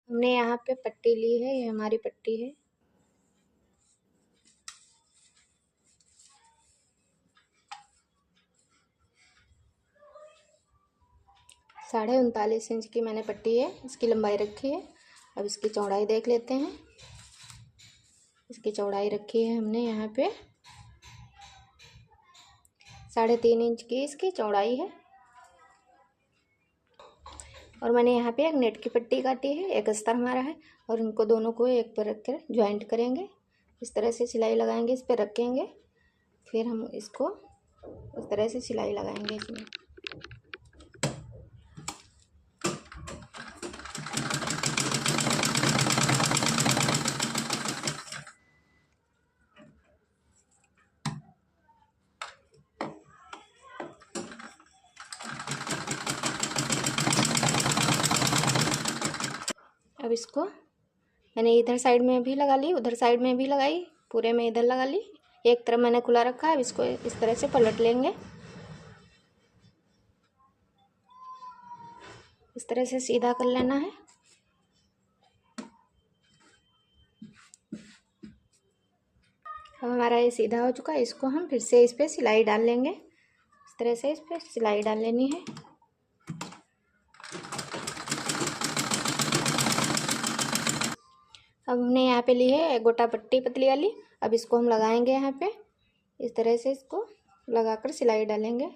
हमने यहाँ पे पट्टी ली है, ये हमारी पट्टी है। साढ़े 39 इंच की मैंने पट्टी है, इसकी लंबाई रखी है। अब इसकी चौड़ाई देख लेते हैं। इसकी चौड़ाई रखी है हमने यहाँ पे 3.5 इंच की इसकी चौड़ाई है। और मैंने यहाँ पे एक नेट की पट्टी काटी है, एक अस्तर हमारा है। और इनको दोनों को एक पर रख कर ज्वाइंट करेंगे। इस तरह से सिलाई लगाएंगे, इस पर रखेंगे। फिर हम इसको इस तरह से सिलाई लगाएंगे इसमें। अब इसको मैंने इधर साइड में भी लगा ली, उधर साइड में भी लगाई, पूरे में इधर लगा ली। एक तरफ मैंने खुला रखा है। अब इसको इस तरह से पलट लेंगे। इस तरह से सीधा कर लेना है। अब हमारा ये सीधा हो चुका है। इसको हम फिर से इस पर सिलाई डाल लेंगे। इस तरह से इस पर सिलाई डाल लेनी है। अब हमने यहाँ पे ली है गोटा पट्टी पतली वाली। अब इसको हम लगाएंगे यहाँ पे। इस तरह से इसको लगाकर सिलाई डालेंगे।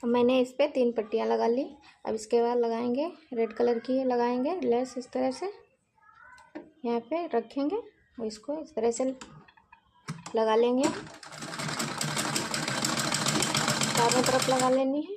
अब मैंने इस पे 3 पट्टियाँ लगा ली। अब इसके बाद लगाएंगे रेड कलर की लगाएंगे लेस। इस तरह से यहाँ पे रखेंगे और इसको इस तरह से लगा लेंगे। चारों तरफ लगा लेनी है।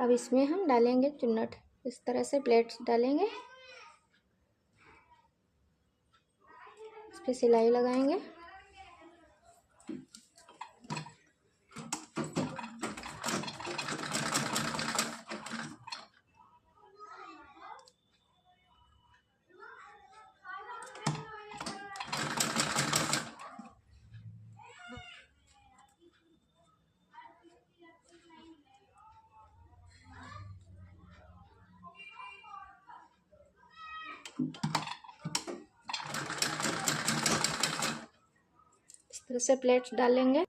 अब इसमें हम डालेंगे चुन्नट। इस तरह से प्लेट्स डालेंगे, इस पर सिलाई लगाएंगे। इस तरह से प्लेट्स डालेंगे।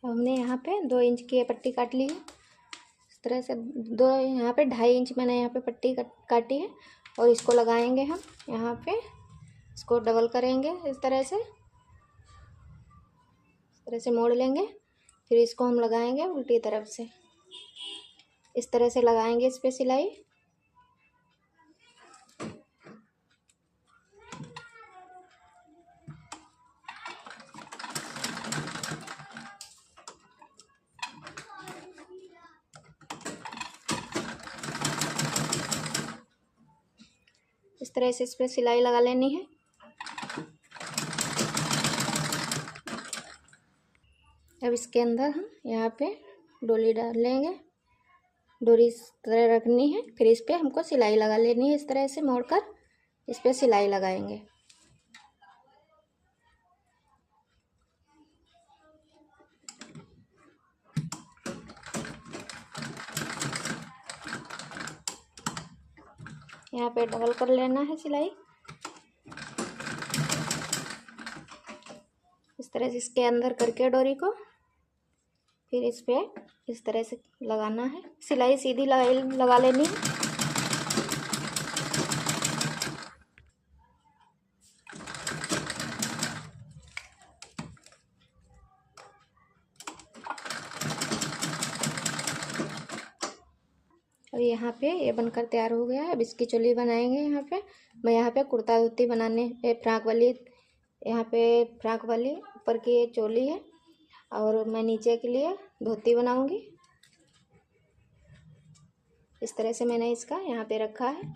हमने यहाँ पे 2 इंच की पट्टी काट ली है। इस तरह से यहाँ पे 2.5 इंच मैंने यहाँ पे पट्टी काटी है। और इसको लगाएंगे हम यहाँ पे। इसको डबल करेंगे इस तरह से मोड़ लेंगे। फिर इसको हम लगाएंगे उल्टी तरफ से। इस तरह से लगाएंगे इस पे सिलाई। इस तरह से इस पे सिलाई लगा लेनी है। अब इसके अंदर हम यहाँ पे डोरी डाल लेंगे। डोरी इस तरह रखनी है। फिर इस पे हमको सिलाई लगा लेनी है। इस तरह से मोड़कर इस पे सिलाई लगाएंगे। यहाँ पे डबल कर लेना है सिलाई। इस तरह से इसके अंदर करके डोरी को फिर इस पे इस तरह से लगाना है, सिलाई सीधी लगा लेनी है। और यहाँ पे ये बनकर तैयार हो गया है। अब इसकी चोली बनाएंगे। यहाँ पे मैं यहाँ पे कुर्ता धोती बनाने फ्रॉक वाली, यहाँ पे फ्रॉक वाली ऊपर की ये चोली है और मैं नीचे के लिए धोती बनाऊंगी। इस तरह से मैंने इसका यहाँ पे रखा है।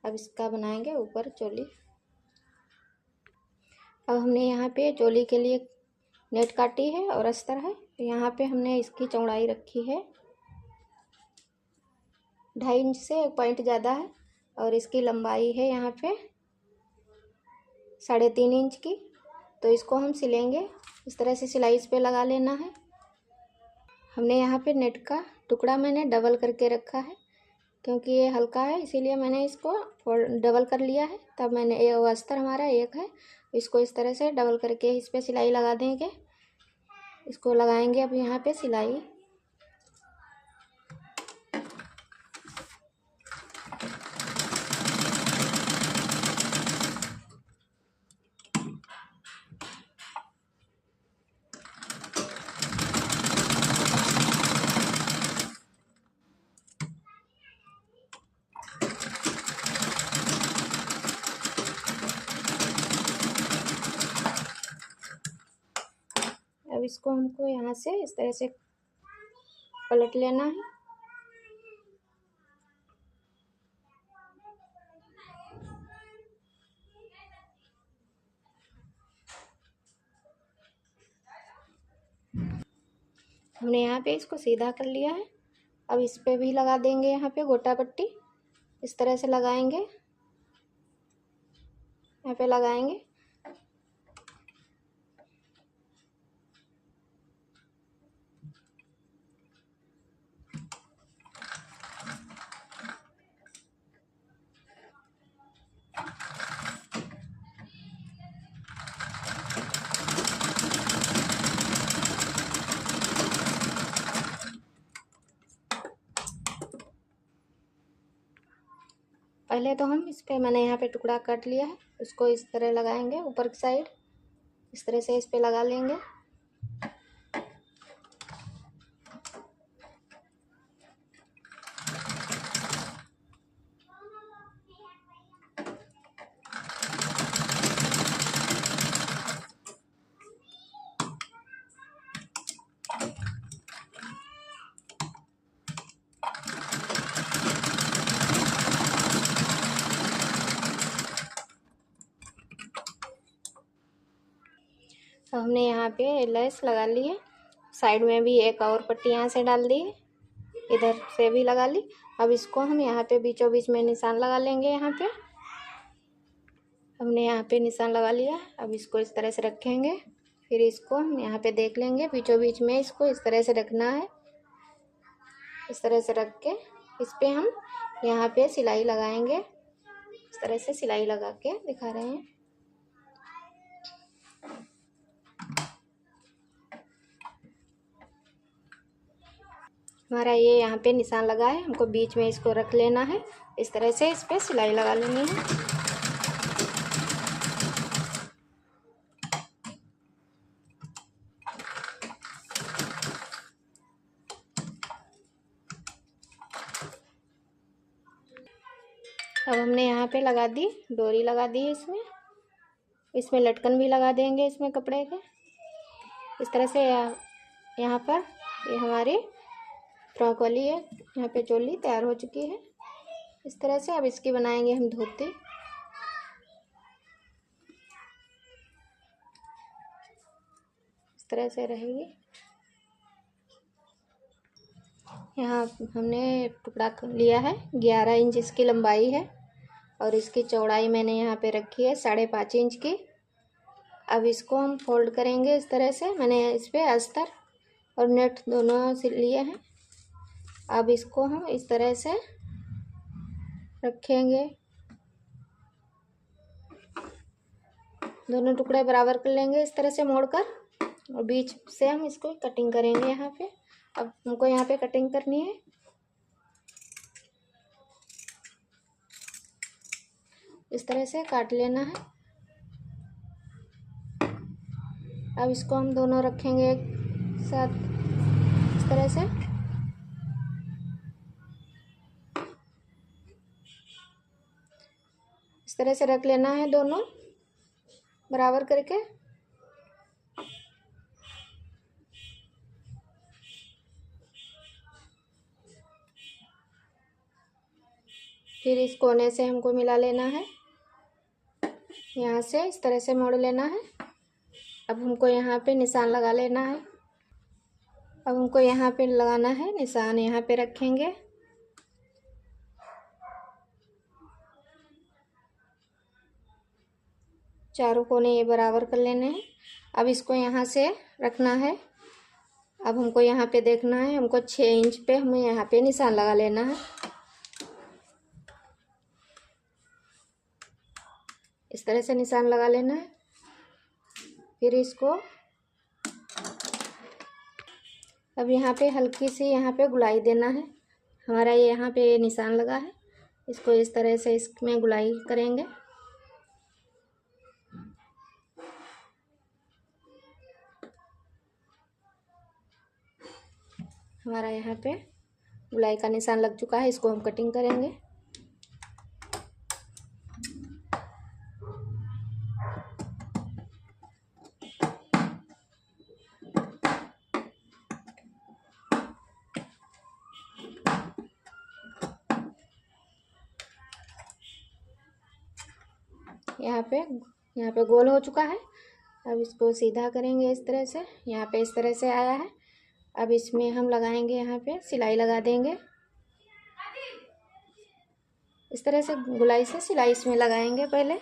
अब इसका बनाएंगे ऊपर चोली। अब हमने यहाँ पे चोली के लिए नेट काटी है और अस्तर है। यहाँ पे हमने इसकी चौड़ाई रखी है 2.5 इंच से 1 पॉइंट ज़्यादा है और इसकी लंबाई है यहाँ पे 3.5 इंच की। तो इसको हम सिलेंगे। इस तरह से सिलाई इस पे लगा लेना है। हमने यहाँ पे नेट का टुकड़ा मैंने डबल करके रखा है क्योंकि ये हल्का है, इसीलिए मैंने इसको डबल कर लिया है। तब मैंने ये अस्तर हमारा एक है, इसको इस तरह से डबल करके इस पे सिलाई लगा देंगे। इसको लगाएंगे अब यहाँ पे सिलाई। अब इसको हमको यहाँ से इस तरह से पलट लेना है। हमने यहाँ पे इसको सीधा कर लिया है। अब इस पे भी लगा देंगे यहाँ पे गोटा पट्टी। इस तरह से लगाएंगे, यहाँ पे लगाएंगे। पहले तो हम इस पे मैंने यहाँ पे टुकड़ा काट लिया है, उसको इस तरह लगाएंगे ऊपर की साइड। इस तरह से इस पे लगा लेंगे। अब हमने यहाँ पे लेस लगा ली है। साइड में भी एक और पट्टी यहाँ से डाल दी है, इधर से भी लगा ली। अब इसको हम यहाँ पे बीचों बीच में निशान लगा लेंगे। यहाँ पे हमने यहाँ पे निशान लगा लिया। अब इसको इस तरह से रखेंगे, फिर इसको हम यहाँ पे देख लेंगे बीचों बीच में इसको इस तरह से रखना है। इस तरह से रख के इस पे हम यहाँ पे सिलाई लगाएंगे। इस तरह से सिलाई लगा के दिखा रहे हैं। हमारा ये यहाँ पे निशान लगा है, हमको बीच में इसको रख लेना है। इस तरह से इस पे सिलाई लगा लेनी है। अब हमने यहाँ पे लगा दी, डोरी लगा दी है इसमें। इसमें लटकन भी लगा देंगे इसमें कपड़े के। इस तरह से यहाँ पर ये हमारी फ्रॉक वाली है, यहाँ पे चोली तैयार हो चुकी है। इस तरह से अब इसकी बनाएंगे हम धोती। इस तरह से रहेगी। यहाँ हमने टुकड़ा लिया है, 11 इंच इसकी लंबाई है और इसकी चौड़ाई मैंने यहाँ पे रखी है 5.5 इंच की। अब इसको हम फोल्ड करेंगे इस तरह से। मैंने इस पे अस्तर और नेट दोनों सिल लिए हैं। अब इसको हम इस तरह से रखेंगे, दोनों टुकड़े बराबर कर लेंगे इस तरह से मोड़कर, और बीच से हम इसको कटिंग करेंगे यहाँ पे। अब हमको यहाँ पे कटिंग करनी है। इस तरह से काट लेना है। अब इसको हम दोनों रखेंगे एक साथ इस तरह से। इस तरह से रख लेना है दोनों बराबर करके। फिर इस कोने से हमको मिला लेना है, यहाँ से इस तरह से मोड़ लेना है। अब हमको यहाँ पे निशान लगा लेना है। अब हमको यहाँ पे लगाना है निशान, यहाँ पे रखेंगे। चारों कोने ये बराबर कर लेने हैं। अब इसको यहाँ से रखना है। अब हमको यहाँ पे देखना है, हमको 6 इंच पे हमें यहाँ पे निशान लगा लेना है। इस तरह से निशान लगा लेना है। फिर इसको अब यहाँ पे हल्की सी यहाँ पे गुलाई देना है। हमारा ये यहाँ पे निशान लगा है, इसको इस तरह से इसमें गुलाई करेंगे। हमारा यहाँ पे गुलाई का निशान लग चुका है, इसको हम कटिंग करेंगे। यहाँ पे गोल हो चुका है। अब इसको सीधा करेंगे इस तरह से। यहाँ पे इस तरह से आया है। अब इसमें हम लगाएंगे, यहाँ पे सिलाई लगा देंगे। इस तरह से गुलाई से सिलाई इसमें लगाएंगे पहले।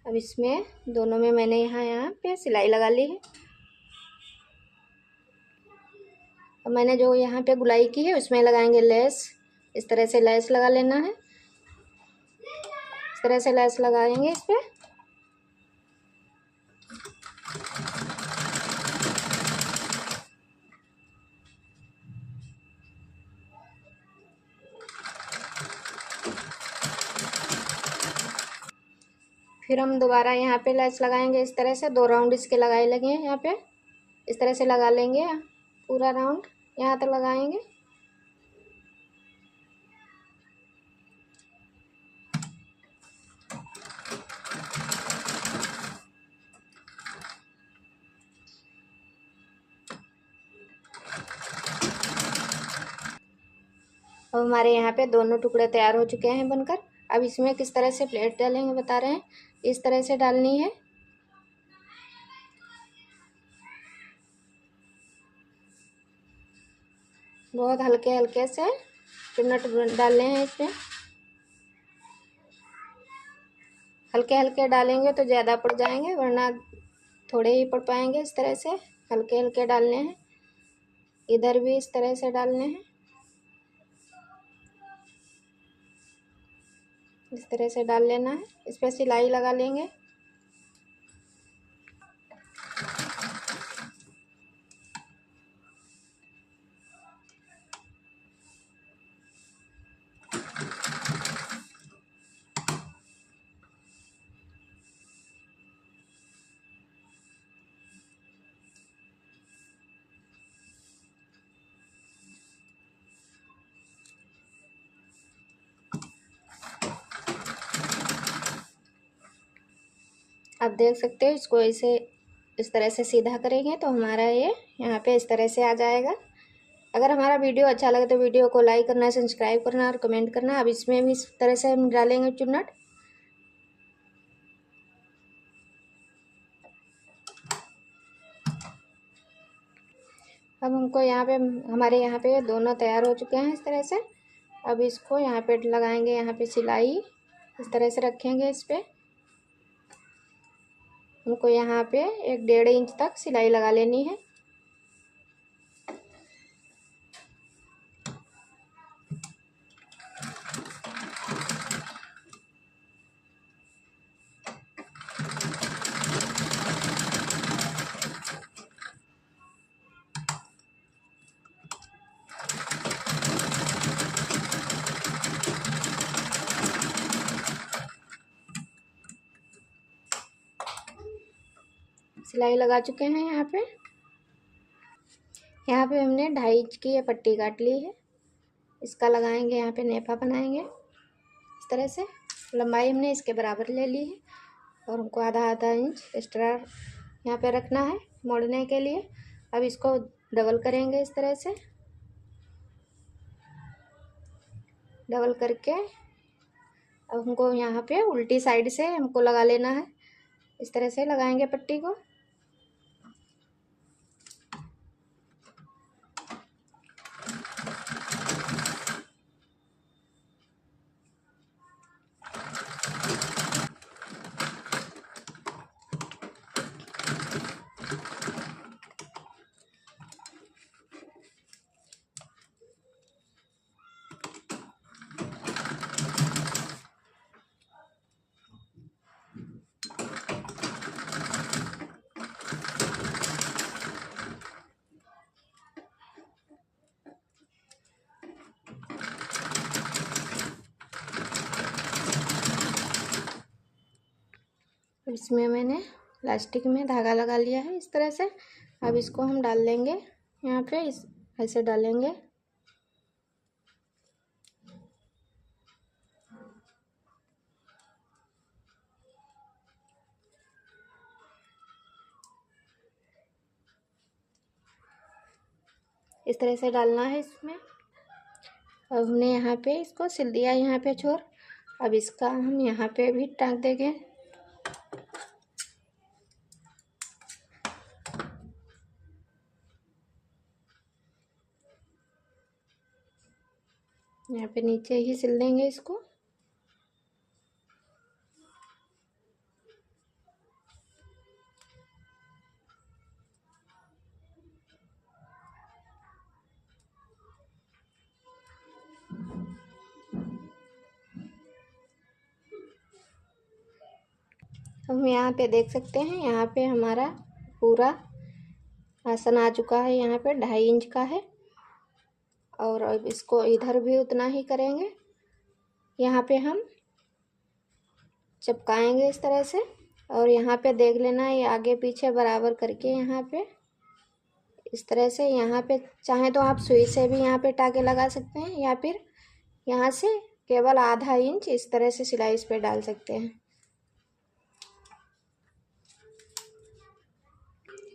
अब इसमें दोनों में मैंने यहाँ पे सिलाई लगा ली है। अब मैंने जो यहाँ पे गुलाई की है उसमें लगाएंगे लेस। इस तरह से लेस लगा लेना है। इस तरह से लेस लगाएंगे इस पे। फिर हम दोबारा यहाँ पे लेस लगाएंगे इस तरह से। 2 राउंड इसके लगाए लगे हैं यहाँ पे। इस तरह से लगा लेंगे, पूरा राउंड यहाँ तक लगाएंगे। अब हमारे यहाँ पे दोनों टुकड़े तैयार हो चुके हैं बनकर। अब इसमें किस तरह से प्लेट डालेंगे बता रहे हैं। इस तरह से डालनी है। बहुत हल्के हल्के से चुन्नट डालने हैं इसमें। हल्के हल्के डालेंगे तो ज़्यादा पड़ जाएंगे, वरना थोड़े ही पड़ पाएंगे। इस तरह से हल्के हल्के डालने हैं। इधर भी इस तरह से डालने हैं। इस तरह से डाल लेना है। इस पर सिलाई लगा लेंगे। आप देख सकते हो, इसको ऐसे इस तरह से सीधा करेंगे तो हमारा ये यहाँ पे इस तरह से आ जाएगा। अगर हमारा वीडियो अच्छा लगे तो वीडियो को लाइक करना, सब्सक्राइब करना और कमेंट करना। अब इसमें भी इस तरह से हम डालेंगे चुन्नट। अब हमको यहाँ पे हमारे यहाँ पे दोनों तैयार हो चुके हैं इस तरह से। अब इसको यहाँ पे लगाएंगे, यहाँ पे सिलाई इस तरह से रखेंगे। इस पे हमको यहाँ पे 1.5 इंच तक सिलाई लगा लेनी है। सिलाई लगा चुके हैं। यहाँ पे हमने 2.5 इंच की ये पट्टी काट ली है। इसका लगाएंगे, यहाँ पे नेफा बनाएंगे इस तरह से। लंबाई हमने इसके बराबर ले ली है और हमको आधा इंच एक्स्ट्रा यहाँ पे रखना है मोड़ने के लिए। अब इसको डबल करेंगे इस तरह से। डबल करके अब हमको यहाँ पे उल्टी साइड से हमको लगा लेना है। इस तरह से लगाएंगे पट्टी को। इसमें मैंने प्लास्टिक में धागा लगा लिया है इस तरह से। अब इसको हम डाल देंगे यहाँ पे, इस ऐसे डालेंगे। इस तरह से डालना है इसमें। अब हमने यहाँ पे इसको सिल दिया यहाँ पे छोर। अब इसका हम यहाँ पे भी टाँक देंगे। यहाँ पे नीचे ही सिल देंगे इसको। हम यहाँ पे देख सकते हैं, यहाँ पे हमारा पूरा आसन आ चुका है। यहाँ पे 2.5 इंच का है और अब इसको इधर भी उतना ही करेंगे। यहाँ पे हम चिपकाएंगे इस तरह से और यहाँ पे देख लेना ये आगे पीछे बराबर करके यहाँ पे इस तरह से। यहाँ पे चाहे तो आप सुई से भी यहाँ पे टाके लगा सकते हैं या फिर यहाँ से केवल आधा इंच इस तरह से सिलाई इस पे डाल सकते हैं।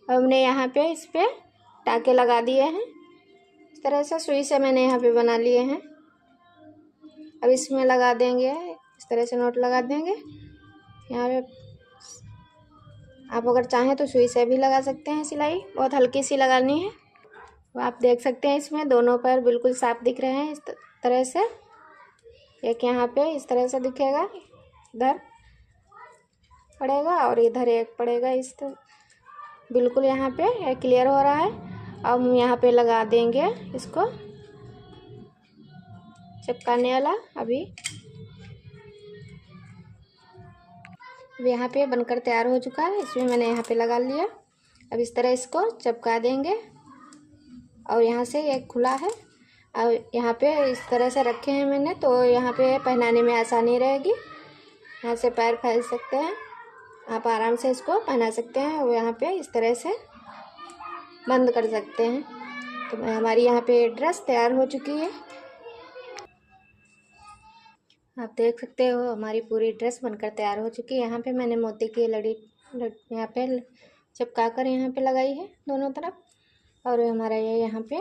हमने यहाँ पे इस पे टाके लगा दिए हैं इस तरह से। सुई से मैंने यहाँ पे बना लिए हैं। अब इसमें लगा देंगे इस तरह से, नोट लगा देंगे यहाँ पे। आप अगर चाहें तो सुई से भी लगा सकते हैं सिलाई, बहुत हल्की सी लगानी है। तो आप देख सकते हैं इसमें दोनों पैर बिल्कुल साफ दिख रहे हैं इस तरह से। एक यहाँ पे इस तरह से दिखेगा, इधर पड़ेगा और इधर एक पड़ेगा इस तरह। बिल्कुल यहाँ पे क्लियर हो रहा है। अब हम यहाँ पे लगा देंगे इसको चिपकाने वाला। अभी यहाँ पे बनकर तैयार हो चुका है। इसमें मैंने यहाँ पे लगा लिया। अब इस तरह इसको चिपका देंगे और यहाँ से एक खुला है। अब यहाँ पे इस तरह से रखे हैं मैंने, तो यहाँ पे पहनाने में आसानी रहेगी। यहाँ से पैर फैल सकते हैं, आप आराम से इसको पहना सकते हैं और यहाँ पे इस तरह से बंद कर सकते हैं। तो हमारी यहाँ पे ड्रेस तैयार हो चुकी है। आप देख सकते हो हमारी पूरी ड्रेस बनकर तैयार हो चुकी है। यहाँ पे मैंने मोती की लड़ी यहाँ पे चिपका कर यहाँ पे लगाई है दोनों तरफ। और हमारा ये यहाँ पे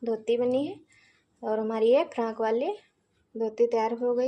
धोती बनी है और हमारी ये फ्रॉक वाली धोती तैयार हो गई।